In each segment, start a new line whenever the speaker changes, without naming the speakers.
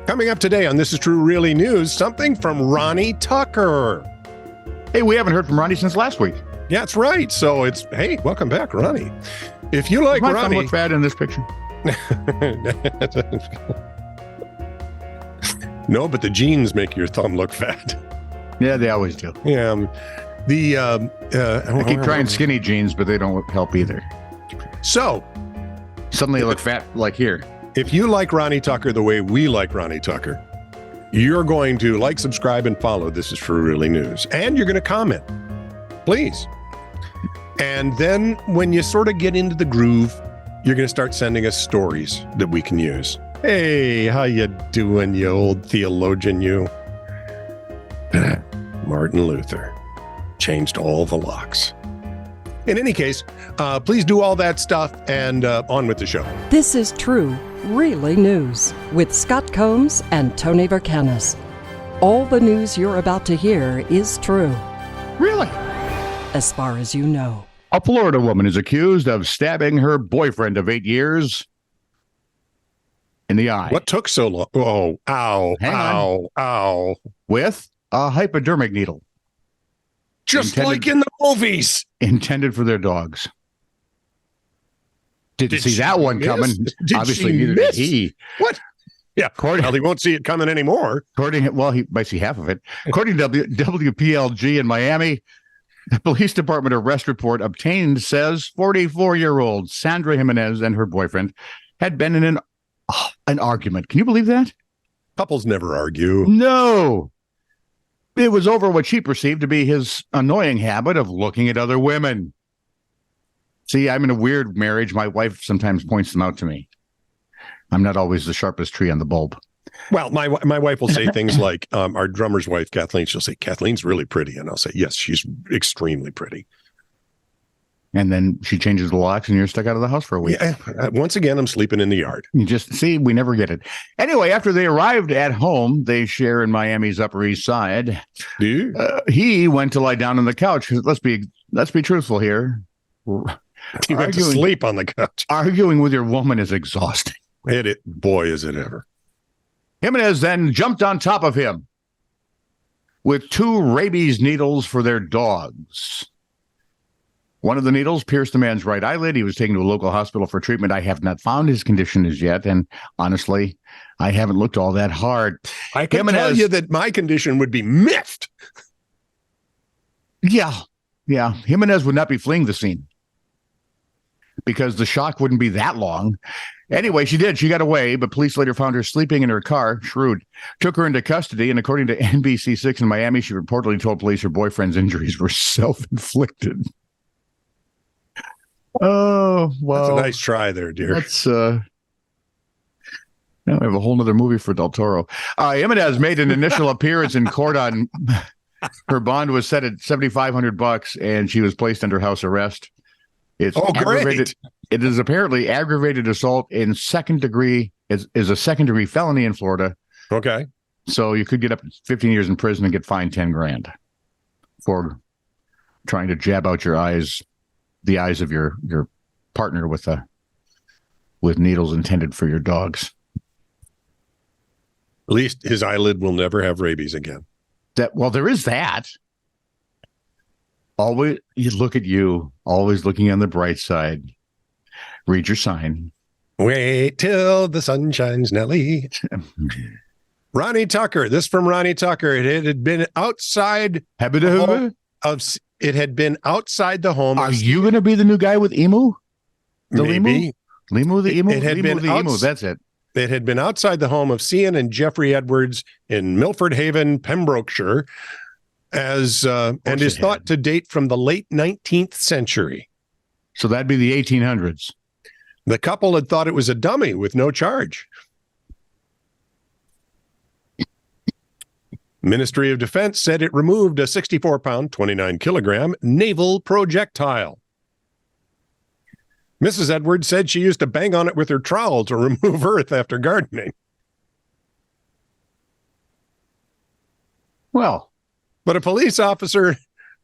Coming up today on This Is True Really News, something from Ronnie Tucker.
Hey, we haven't heard from Ronnie since last week.
Yeah, that's right. So hey, welcome back, Ronnie. If you like
Does my
Ronnie,
thumb look bad in this picture?
No, but the jeans make your thumb look fat.
Yeah, they always do.
Yeah.
I keep trying skinny jeans, but they don't help either.
So
Suddenly I look fat like here.
if you like Ronnie Tucker the way we like Ronnie Tucker, you're going to like, subscribe, and follow This Is True Really News. And you're going to comment, please. And then when you sort of get into the groove, you're going to start sending us stories that we can use. Hey, how you doing, you old theologian, you? Martin Luther changed all the locks. In any case, please do all that stuff and on with the show.
This is True, Really News with Scott Combs and Tony Vercanis. All the news you're about to hear is true,
Really?
as far as you know.
A Florida woman is accused of stabbing her boyfriend of 8 years in the eye.
What took so long? Oh, ow,
Hang
ow, ow.
With a hypodermic needle
Just
Intended-
like in the movies.
intended for their dogs. Didn't
Did
see
she
that one
miss?
coming.
Did
Obviously,
she
neither
miss?
did he.
What? Yeah, well, he won't see it coming anymore.
He might see half of it. According to WPLG in Miami, the police department arrest report obtained says 44-year-old Sandra Jimenez and her boyfriend had been in an argument. Can you believe that?
Couples never argue.
No. It was over what she perceived to be his annoying habit of looking at other women. See, I'm in a weird marriage. My wife sometimes points them out to me. I'm not always the sharpest tree on the bulb.
Well, my wife will say things like, our drummer's wife, Kathleen, she'll say, Kathleen's really pretty. And I'll say, yes, she's extremely pretty.
And then she changes the locks and you're stuck out of the house for a week.
Yeah, once again, I'm sleeping in the yard.
You just see, we never get it. Anyway, after they arrived at home, they share in Miami's Upper East Side. He went to lie down on the couch. Let's be truthful here.
He went to sleep on the couch.
Arguing with your woman is exhausting.
Boy, is it ever.
Jimenez then jumped on top of him with 2 rabies needles for their dogs. One of the needles pierced the man's right eyelid. He was taken to a local hospital for treatment. I have not found his condition as yet, and honestly, I haven't looked all that hard.
I can tell you that my condition would be miffed.
Yeah. Jimenez would not be fleeing the scene because the shock wouldn't be that long. Anyway, she did. She got away, but police later found her sleeping in her car. Shrewd. Took her into custody, and according to NBC6 in Miami, she reportedly told police her boyfriend's injuries were self-inflicted. Oh, well.
That's a nice try there, dear.
That's, now I have a whole nother movie for Del Toro. Jimenez made an initial appearance in court on her bond was set at $7,500, and she was placed under house arrest. It's
great.
It is apparently aggravated assault in second degree is a second-degree felony in Florida.
Okay.
So you could get up to 15 years in prison and get fined $10,000 for trying to jab out the eyes of your partner with needles intended for your dogs.
At least his eyelid will never have rabies again.
There is that. Always, you look at you, always looking on the bright side. Read your sign.
Wait till the sun shines, Nelly. Ronnie Tucker. This from Ronnie Tucker. It had been outside It had been outside the home.
Are you going to be the new guy with Emu?
Maybe.
Limu the Emu?
It had been
Emu, that's it.
It had been outside the home of Cian and Jeffrey Edwards in Milford Haven, Pembrokeshire, and is thought to date from the late 19th century.
So that'd be the 1800s.
The couple had thought it was a dummy with no charge. Ministry of Defense said it removed a 64-pound, 29-kilogram naval projectile. Mrs. Edwards said she used to bang on it with her trowel to remove earth after gardening.
Well,
but a police officer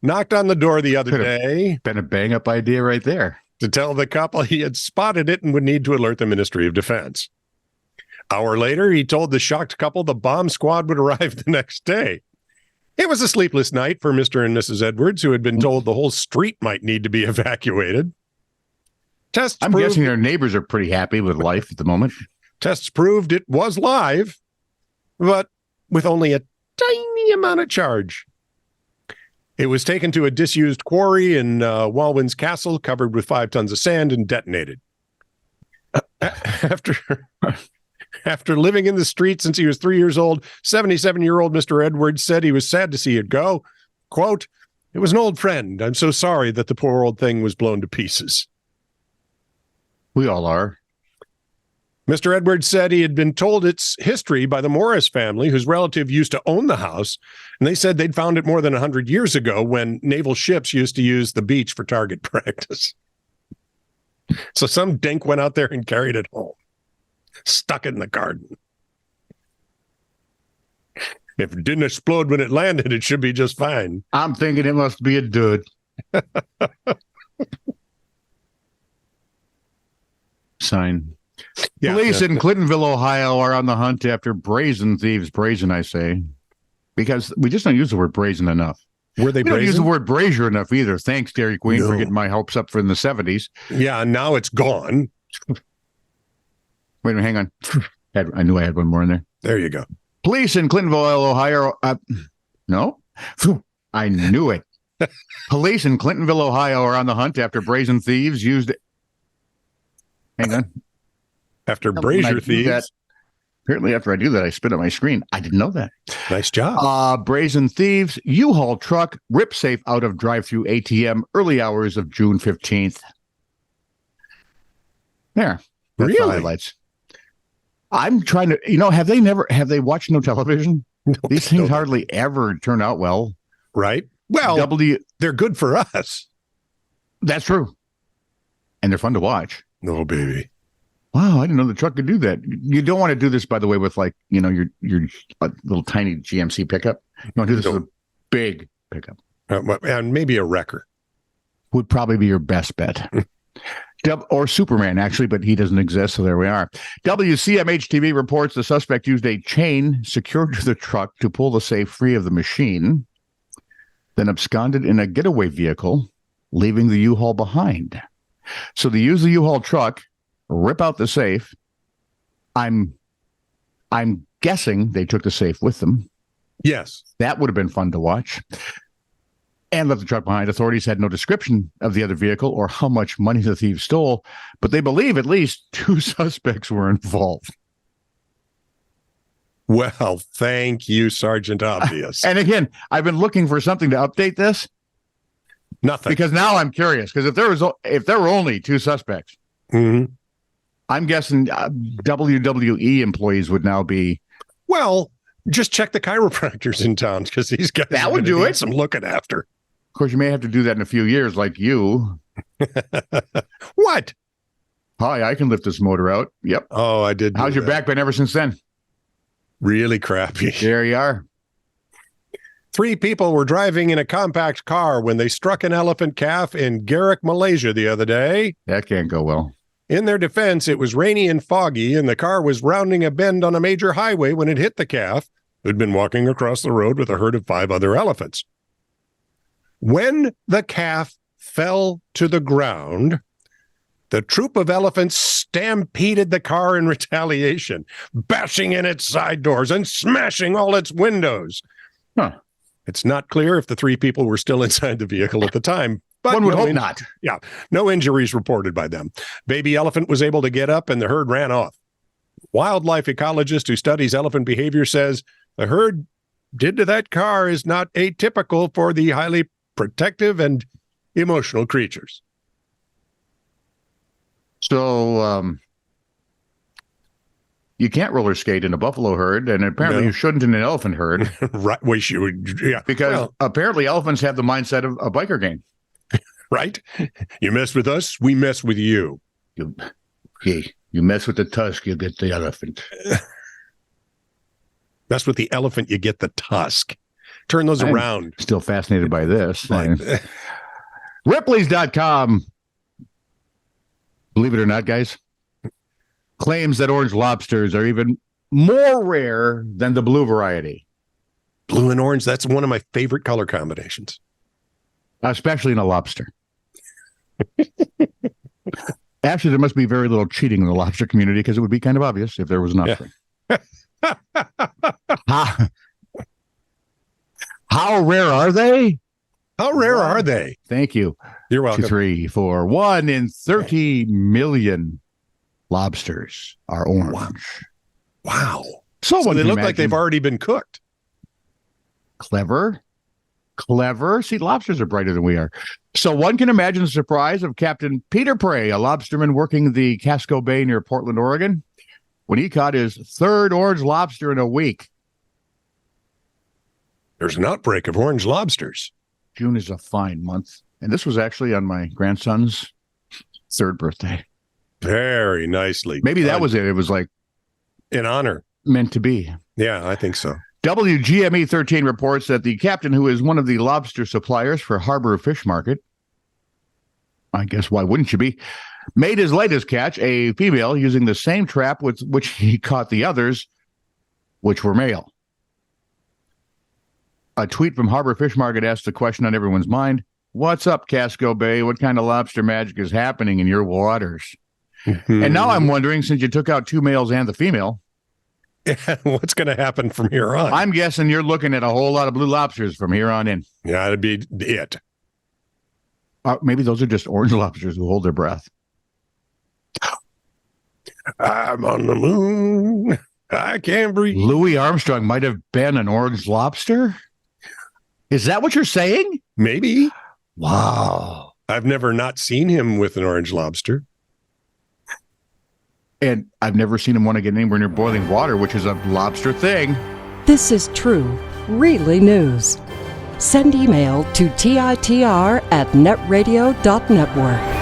knocked on the door the other day.
Been a bang-up idea right there.
To tell the couple he had spotted it and would need to alert the Ministry of Defense. Hour later, he told the shocked couple the bomb squad would arrive the next day. It was a sleepless night for Mr. and Mrs. Edwards, who had been told the whole street might need to be evacuated.
I'm guessing their neighbors are pretty happy with life at the moment.
Tests proved it was live, but with only a tiny amount of charge. It was taken to a disused quarry in Walwyn's Castle, covered with 5 tons of sand, and detonated. After living in the street since he was 3 years old, 77-year-old Mr. Edwards said he was sad to see it go. Quote, "It was an old friend. I'm so sorry that the poor old thing was blown to pieces."
We all are.
Mr. Edwards said he had been told its history by the Morris family, whose relative used to own the house, and they said they'd found it more than 100 years ago when naval ships used to use the beach for target practice. So some dink went out there and carried it home, stuck it in the garden. If it didn't explode when it landed, it should be just fine.
I'm thinking it must be a dude. Sign.
Yeah,
Police in Clintonville, Ohio are on the hunt after brazen thieves. Brazen, I say, because we just don't use the word brazen enough.
Were they
we
brazen?
don't use the word brazier enough either. Thanks, Dairy Queen, for getting my hopes up from the 70s.
Yeah, now it's gone.
Wait a minute, hang on. I knew I had one more in there.
There you go.
Police in Clintonville, Ohio. No? I knew it. Police in Clintonville, Ohio are on the hunt after brazen thieves used... Hang on.
After brazier thieves.
Apparently, after I do that, I spit on my screen. I didn't know that.
Nice job.
Brazen thieves, U-Haul truck, rip safe out of drive-through ATM, early hours of June 15th. There. That's the highlights. I'm trying to, have they watched no television? No, these things hardly ever turn out well.
Right? Well, they're good for us.
That's true. And they're fun to watch.
No, baby.
Wow, I didn't know the truck could do that. You don't want to do this, by the way, with your little tiny GMC pickup. You want to do this with a big pickup.
And maybe a wrecker.
Would probably be your best bet. Or Superman, actually, but he doesn't exist, so there we are. WCMH-TV reports the suspect used a chain secured to the truck to pull the safe free of the machine, then absconded in a getaway vehicle, leaving the U-Haul behind. So they use the U-Haul truck, rip out the safe. I'm guessing they took the safe with them.
Yes.
That would have been fun to watch. And left the truck behind. Authorities had no description of the other vehicle or how much money the thieves stole, but they believe at least 2 suspects were involved.
Well, thank you, Sergeant Obvious.
And again, I've been looking for something to update this.
Nothing.
Because now I'm curious. Because if there were only 2 suspects, I'm guessing WWE employees would now be.
Well, just check the chiropractors in town because these guys
that would do it.
Some looking after.
Of course, you may have to do that in a few years, like you.
What?
Hi, I can lift this motor out. Yep.
Oh, I did.
How's your back been ever since then?
Really crappy.
There you are.
3 people were driving in a compact car when they struck an elephant calf in Garrick, Malaysia the other day.
That can't go well.
In their defense, it was rainy and foggy, and the car was rounding a bend on a major highway when it hit the calf, who'd been walking across the road with a herd of 5 other elephants. When the calf fell to the ground, the troop of elephants stampeded the car in retaliation, bashing in its side doors and smashing all its windows.
Huh.
It's not clear if the 3 people were still inside the vehicle at the time. But
one would hope not.
Yeah, no injuries reported by them. Baby elephant was able to get up and the herd ran off. Wildlife ecologist who studies elephant behavior says the herd did to that car is not atypical for the highly protective and emotional creatures.
So you can't roller skate in a buffalo herd, and apparently you shouldn't in an elephant herd.
Right? We should, yeah.
Because apparently elephants have the mindset of a biker gang.
Right? You mess with us, we mess with you.
You mess with the tusk, you get the elephant.
Mess with the elephant, you get the tusk. Turn those around.
Still fascinated by this. Ripley's.com. Believe it or not, guys, claims that orange lobsters are even more rare than the blue variety.
Blue and orange, that's one of my favorite color combinations.
Especially in a lobster. Actually, there must be very little cheating in the lobster community because it would be kind of obvious if there was nothing. How rare are they?
How rare are they?
Thank you.
You're welcome.
2, 3, 4. 1 in 30 million lobsters are orange.
Wow.
So
They look like they've already been cooked.
Clever. See, lobsters are brighter than we are. So one can imagine the surprise of Captain Peter Prey, a lobsterman working the Casco Bay near Portland, Oregon, when he caught his third orange lobster in a week.
There's an outbreak of orange lobsters.
June is a fine month. And this was actually on my grandson's 3rd birthday.
Very nicely.
Maybe that was it. It was like
in honor.
Meant to be.
Yeah, I think so.
WGME 13 reports that the captain, who is one of the lobster suppliers for Harbor Fish Market, I guess why wouldn't you be, made his latest catch, a female, using the same trap with which he caught the others, which were male. A tweet from Harbor Fish Market asked the question on everyone's mind: what's up, Casco Bay? What kind of lobster magic is happening in your waters? And now I'm wondering, since you took out 2 males and the female,
what's going to happen from here on?
I'm guessing you're looking at a whole lot of blue lobsters from here on in.
Yeah, that'd be it.
Maybe those are just orange lobsters who hold their breath.
I'm on the moon. I can't breathe.
Louis Armstrong might have been an orange lobster? Is that what you're saying?
Maybe.
Wow.
I've never not seen him with an orange lobster.
And I've never seen him want to get anywhere near boiling water, which is a lobster thing.
This is true, really news. Send email to TITR@netradio.network.